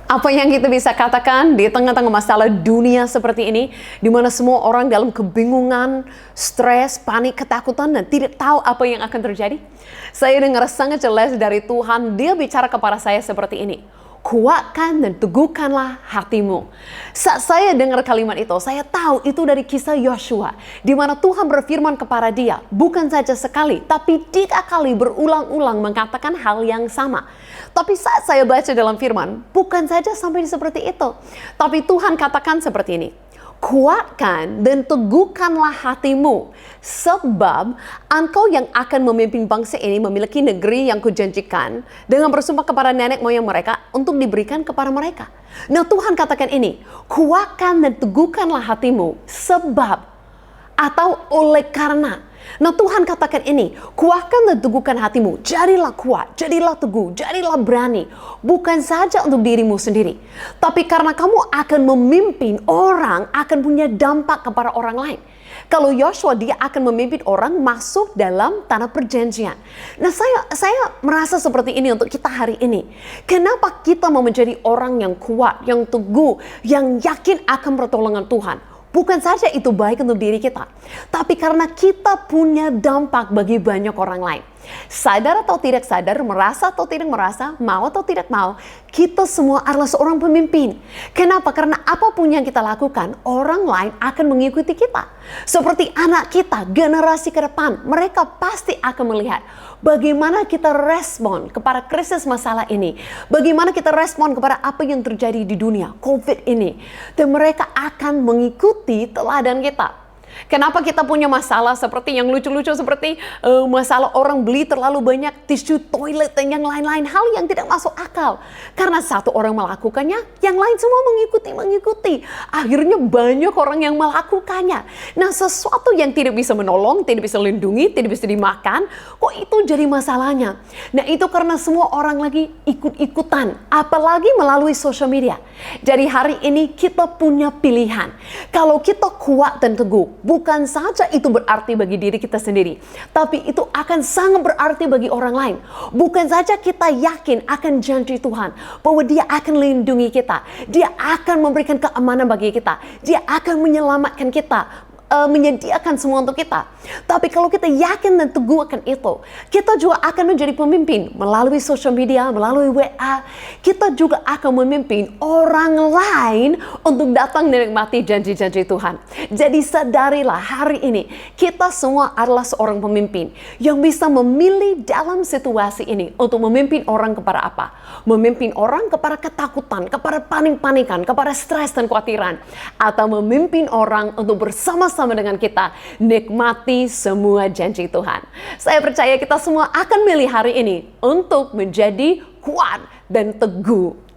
Apa yang kita bisa katakan di tengah-tengah masalah dunia seperti ini, di mana semua orang dalam kebingungan, stres, panik, ketakutan, dan tidak tahu apa yang akan terjadi? Saya dengar sangat jelas dari Tuhan, Dia bicara kepada saya seperti ini. Kuatkan dan teguhkanlah hatimu. Saat saya dengar kalimat itu, saya tahu itu dari kisah Yosua, di mana Tuhan berfirman kepada dia, bukan saja sekali, tapi 3 kali berulang-ulang mengatakan hal yang sama. Tapi saat saya baca dalam firman, bukan saja sampai seperti itu, tapi Tuhan katakan seperti ini. Kuatkan dan teguhkanlah hatimu, sebab engkau yang akan memimpin bangsa ini memiliki negeri yang kujanjikan dengan bersumpah kepada nenek moyang mereka untuk diberikan kepada mereka. Nah, Tuhan katakan ini, kuatkan dan teguhkanlah hatimu, sebab atau oleh karena. Nah, Tuhan katakan ini, kuatkan dan teguhkan hatimu, jadilah kuat, jadilah teguh, jadilah berani. Bukan saja untuk dirimu sendiri, tapi karena kamu akan memimpin orang, akan punya dampak kepada orang lain. Kalau Yosua, dia akan memimpin orang masuk dalam tanah perjanjian. Nah, saya merasa seperti ini untuk kita hari ini. Kenapa kita mau menjadi orang yang kuat, yang teguh, yang yakin akan pertolongan Tuhan? Bukan saja itu baik untuk diri kita, tapi karena kita punya dampak bagi banyak orang lain. Sadar atau tidak sadar, merasa atau tidak merasa, mau atau tidak mau, kita semua adalah seorang pemimpin. Kenapa? Karena apapun yang kita lakukan, orang lain akan mengikuti kita. Seperti anak kita, generasi ke depan, mereka pasti akan melihat bagaimana kita respon kepada krisis masalah ini. Bagaimana kita respon kepada apa yang terjadi di dunia, COVID ini. Dan mereka akan mengikuti teladan kita. Kenapa kita punya masalah seperti yang lucu-lucu seperti masalah orang beli terlalu banyak tisu toilet dan yang lain-lain, hal yang tidak masuk akal. Karena satu orang melakukannya, yang lain semua mengikuti. Akhirnya banyak orang yang melakukannya. Nah, sesuatu yang tidak bisa menolong, tidak bisa lindungi, tidak bisa dimakan, kok itu jadi masalahnya. Nah, itu karena semua orang lagi ikut-ikutan, apalagi melalui sosial media. Jadi hari ini kita punya pilihan. Kalau kita kuat dan teguh, bukan saja itu berarti bagi diri kita sendiri, tapi itu akan sangat berarti bagi orang lain. Bukan saja kita yakin akan janji Tuhan, bahwa Dia akan melindungi kita, Dia akan memberikan keamanan bagi kita, Dia akan menyelamatkan kita, menyediakan semua untuk kita. Tapi kalau kita yakin dan teguh akan itu, kita juga akan menjadi pemimpin melalui sosial media, melalui WA. Kita juga akan memimpin orang lain untuk datang menikmati janji-janji Tuhan. Jadi sadarilah hari ini, kita semua adalah seorang pemimpin yang bisa memilih dalam situasi ini untuk memimpin orang kepada apa? Memimpin orang kepada ketakutan, kepada panik-panikan, kepada stres dan kekhawatiran, atau memimpin orang untuk bersama-sama dengan kita nikmati semua janji Tuhan. Saya percaya kita semua akan milih hari ini untuk menjadi kuat dan teguh.